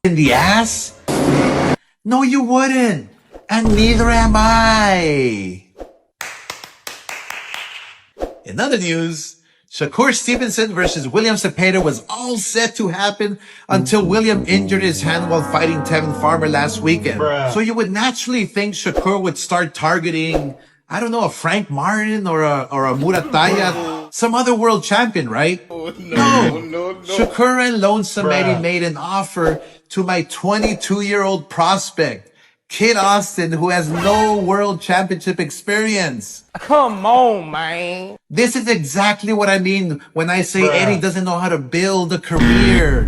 in the ass? No, you wouldn't. And neither am I. In other news, Shakur Stevenson versus William Cepeda was all set to happen until William injured his hand while fighting Tevin Farmer last weekend. So you would naturally think Shakur would start targeting, I don't know, a Frank Martin or a Murataya, some other world champion, right? No. Shakur and Lonesome Eddie made an offer to my 22-year-old prospect, Kid Austin, who has no world championship experience. Come on, man. This is exactly what I mean when I say Eddie doesn't know how to build a career.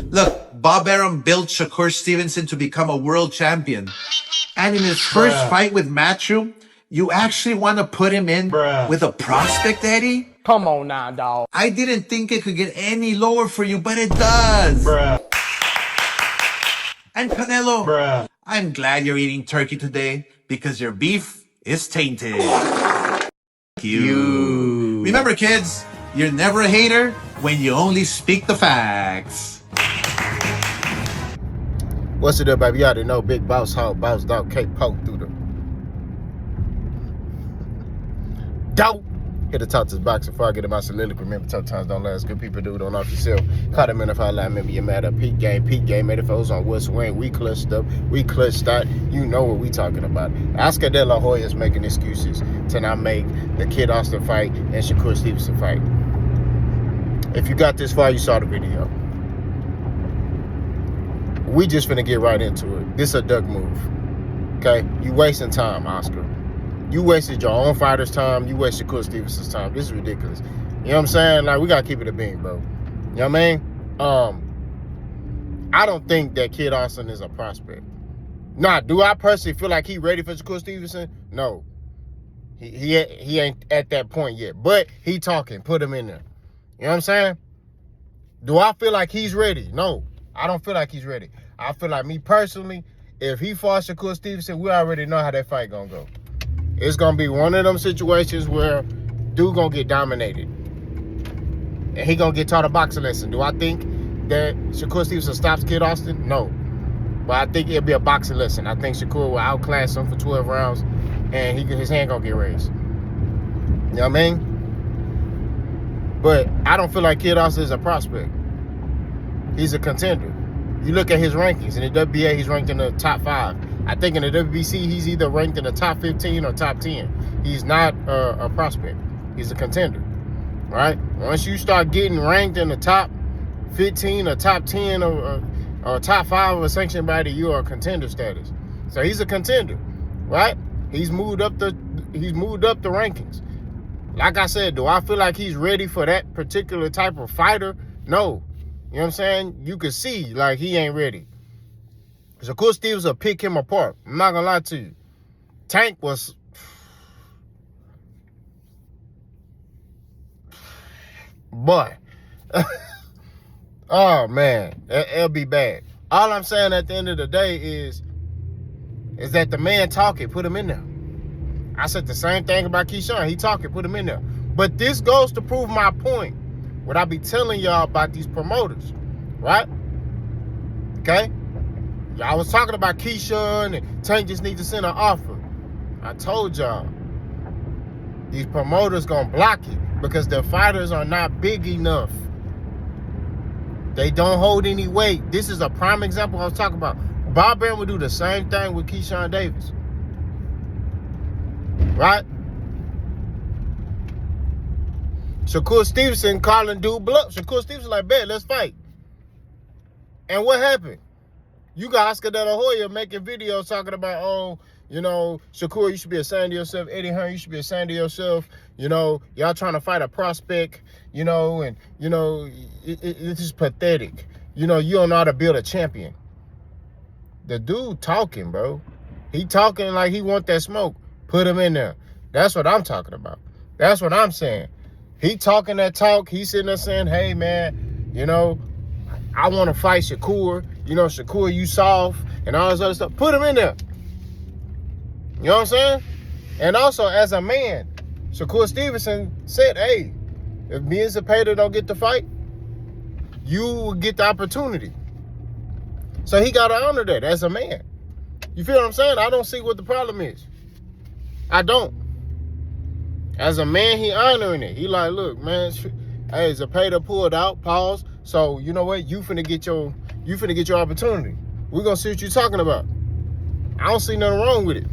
Look, Bob Arum built Shakur Stevenson to become a world champion. And in his first fight with Matthew, you actually want to put him in with a prospect, Eddie? Come on now, dog. I didn't think it could get any lower for you, but it does. And Canelo, I'm glad you're eating turkey today because your beef is tainted. You. Remember, kids, you're never a hater when you only speak the facts. What's it up, baby? You already know Big Boss Hog, Boss Dog, K-Poke through the dope. Here to talk to this boxer before I get in my soliloquy. Remember, tough times don't last. Good people do, don't off yourself. Caught him in if I lie, remember you're mad at peak game. Peak game, made if I was on what's wing. We clutched up, we clutched out. You know what we talking about. Oscar Delahoya is making excuses to not make the Kid Austin fight and Shakur Stevenson fight. If you got this far, you saw the video. We just finna get right into it. This a duck move, okay? You wasting time, Oscar. You wasted your own fighter's time. You wasted Shakur Stevenson's time. This is ridiculous. You know what I'm saying? Like, we got to keep it a bean, bro. You know what I mean? I don't think that Kid Austin is a prospect. Nah, do I personally feel like he ready for Shakur Stevenson? No. He ain't at that point yet. But he talking. Put him in there. You know what I'm saying? Do I feel like he's ready? No. I don't feel like he's ready. I feel like, me personally, if he fought Shakur Stevenson, we already know how that fight gonna go. It's going to be one of them situations where dude going to get dominated. And he going to get taught a boxing lesson. Do I think that Shakur Stevenson stops Kid Austin? No. But I think it'll be a boxing lesson. I think Shakur will outclass him for 12 rounds and his hand going to get raised. You know what I mean? But I don't feel like Kid Austin is a prospect. He's a contender. You look at his rankings. In the WBA, he's ranked in the top 5. I think in the WBC, he's either ranked in the top 15 or top 10. He's not a prospect. He's a contender, right? Once you start getting ranked in the top 15 or top 10 or top 5 of a sanctioned body, you are a contender status. So he's a contender, right? He's moved up the rankings. Like I said, do I feel like he's ready for that particular type of fighter? No. You know what I'm saying? You can see, like, he ain't ready. Shakur Stevenson will pick him apart. I'm not going to lie to you. Tank was... Boy. Oh, man. It'll be bad. All I'm saying at the end of the day is that the man talking, put him in there. I said the same thing about Keyshawn. He talking, put him in there. But this goes to prove my point. What I be telling y'all about these promoters, right? Okay? Y'all was talking about Keyshawn and Tank just need to send an offer. I told y'all, these promoters gonna block it because their fighters are not big enough. They don't hold any weight. This is a prime example I was talking about. Bob Arum would do the same thing with Keyshawn Davis. Right? Shakur Stevenson calling dude bluff. Shakur Stevenson like, bet, let's fight. And what happened? You got Oscar Delahoya making videos talking about, oh, you know, Shakur, you should be ashamed of yourself. Eddie Hearn, you should be ashamed of yourself. You know, y'all trying to fight a prospect, you know, and, you know, it's just pathetic. You know, you don't know how to build a champion. The dude talking, bro. He talking like he want that smoke. Put him in there. That's what I'm talking about. That's what I'm saying. He talking that talk. He sitting there saying, hey, man, you know, I want to fight Shakur. You know, Shakur, you soft and all this other stuff. Put him in there. You know what I'm saying? And also, as a man, Shakur Stevenson said, hey, if me and Cepeda don't get the fight, you will get the opportunity. So he got to honor that as a man. You feel what I'm saying? I don't see what the problem is. I don't. As a man, he honoring it. He like, look, man, hey, Zepeda pulled out, pause. So you know what? You finna get your opportunity. We're gonna see what you're talking about. I don't see nothing wrong with it.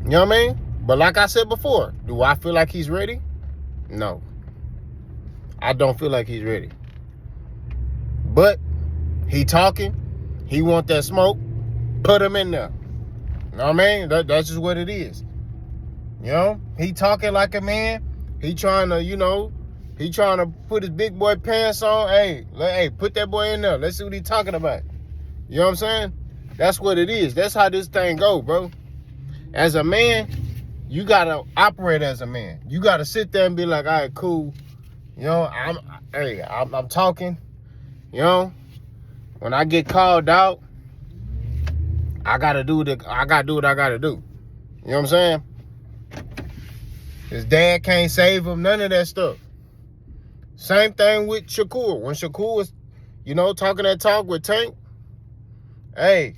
You know what I mean? But like I said before, do I feel like he's ready? No. I don't feel like he's ready. But he talking. He want that smoke. Put him in there. You know what I mean? That's just what it is. You know? He talking like a man. He trying to put his big boy pants on. Hey, put that boy in there. Let's see what he talking about. You know what I'm saying? That's what it is. That's how this thing go, bro. As a man, you gotta operate as a man. You gotta sit there and be like, all right, cool. You know, I'm talking. You know, when I get called out, I gotta do what I gotta do. You know what I'm saying? His dad can't save him, none of that stuff. Same thing with Shakur. When Shakur was, talking that talk with Tank, hey,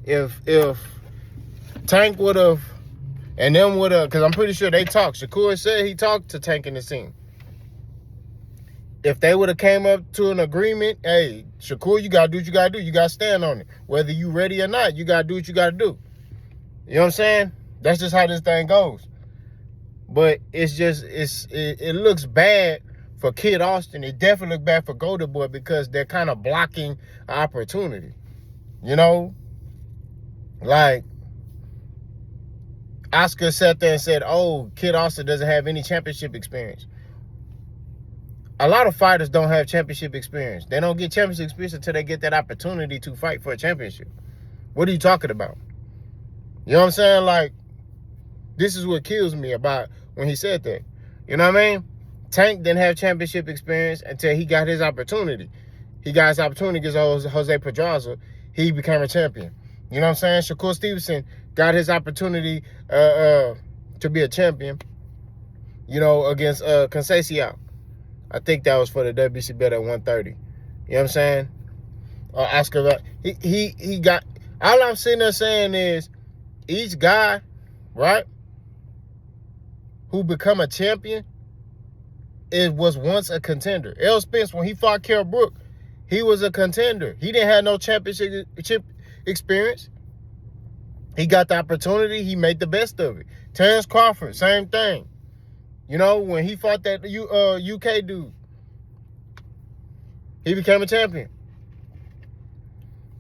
if Tank would have, and them would have, because I'm pretty sure they talked. Shakur said he talked to Tank in the scene. If they would have came up to an agreement, hey, Shakur, you got to do what you got to do. You got to stand on it. Whether you ready or not, you got to do what you got to do. You know what I'm saying? That's just how this thing goes. But it looks bad for Kid Austin. It definitely looks bad for Golden Boy because they're kind of blocking opportunity. You know? Like, Oscar sat there and said, oh, Kid Austin doesn't have any championship experience. A lot of fighters don't have championship experience. They don't get championship experience until they get that opportunity to fight for a championship. What are you talking about? You know what I'm saying? Like, this is what kills me about when he said that. You know what I mean? Tank didn't have championship experience until he got his opportunity. He got his opportunity against Jose Pedraza. He became a champion. You know what I'm saying? Shakur Stevenson got his opportunity to be a champion, against Conceição. I think that was for the WBC belt at 130. You know what I'm saying? Oscar, he got, all I'm sitting there saying is each guy, right, who become a champion, it was once a contender. Errol Spence, when he fought Kell Brook, he was a contender. He didn't have no championship experience. He got the opportunity. He made the best of it. Terrence Crawford, same thing. When he fought that UK dude, he became a champion.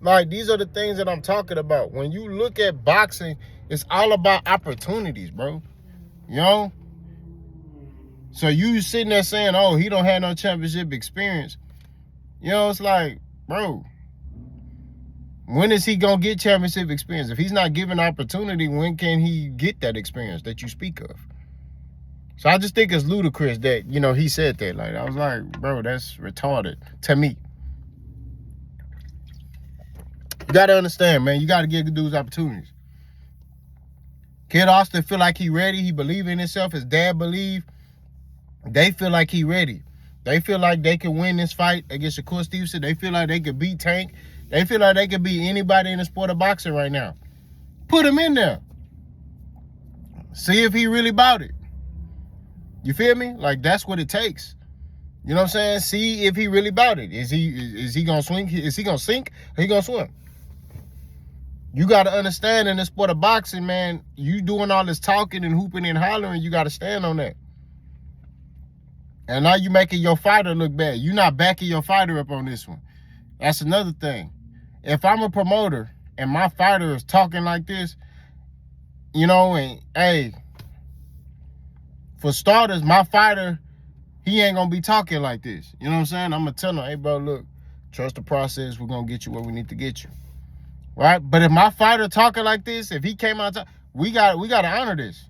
Like, these are the things that I'm talking about. When you look at boxing, it's all about opportunities, bro. So you sitting there saying, oh, he don't have no championship experience. It's like, bro, when is he going to get championship experience? If he's not given opportunity, when can he get that experience that you speak of? So I just think it's ludicrous that, he said that. Like, I was like, bro, that's retarded to me. You got to understand, man. You got to give dudes opportunities. Kid Austin feel like he ready. He believe in himself. His dad believe. They feel like he ready. They feel like they can win this fight against Shakur Stevenson. They feel like they could beat Tank. They feel like they could beat anybody in the sport of boxing right now. Put him in there. See if he really about it. You feel me? Like, that's what it takes. You know what I'm saying? See if he really about it. Is he gonna swing? Is he gonna sink? Or he gonna swim? You got to understand, in the sport of boxing, man, you doing all this talking and hooping and hollering, you got to stand on that. And now you making your fighter look bad. You're not backing your fighter up on this one. That's another thing. If I'm a promoter and my fighter is talking like this, and hey, for starters, my fighter, he ain't going to be talking like this. You know what I'm saying? I'm going to tell him, hey, bro, look, trust the process. We're going to get you where we need to get you. Right? But if my fighter talking like this, if he came out, we got to honor this.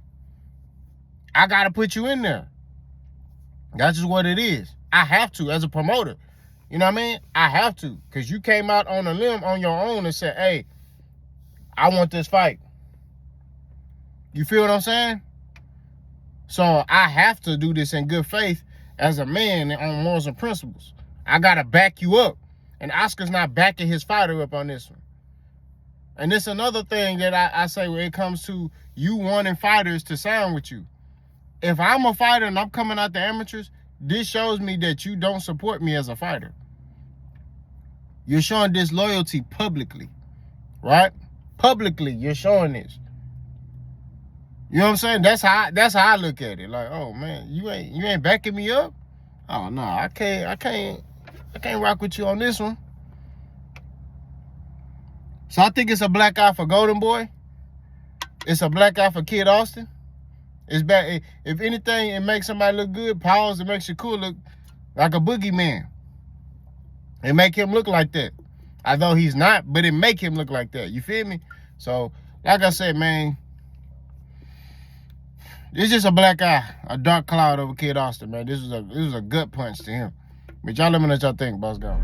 I got to put you in there. That's just what it is. I have to, as a promoter. You know what I mean? I have to. Because you came out on a limb on your own and said, hey, I want this fight. You feel what I'm saying? So I have to do this in good faith as a man on morals and principles. I gotta back you up. And Oscar's not backing his fighter up on this one. And it's another thing that I say when it comes to you wanting fighters to sign with you. If I'm a fighter and I'm coming out the amateurs, this shows me that you don't support me as a fighter. You're showing disloyalty publicly, right? Publicly, you're showing this. You know what I'm saying? That's how I look at it. Like, oh man, you ain't backing me up. Oh no, I can't rock with you on this one. So I think it's a black eye for Golden Boy. It's a black eye for Kid Austin. It's bad. If anything, it makes somebody look good. Pause, it makes Shakur look like a boogeyman. It make him look like that. Although he's not, but it make him look like that. You feel me? So, like I said, man, it's just a black eye, a dark cloud over Kid Austin, man. This was a gut punch to him. But y'all let me know what y'all think, boss. Go.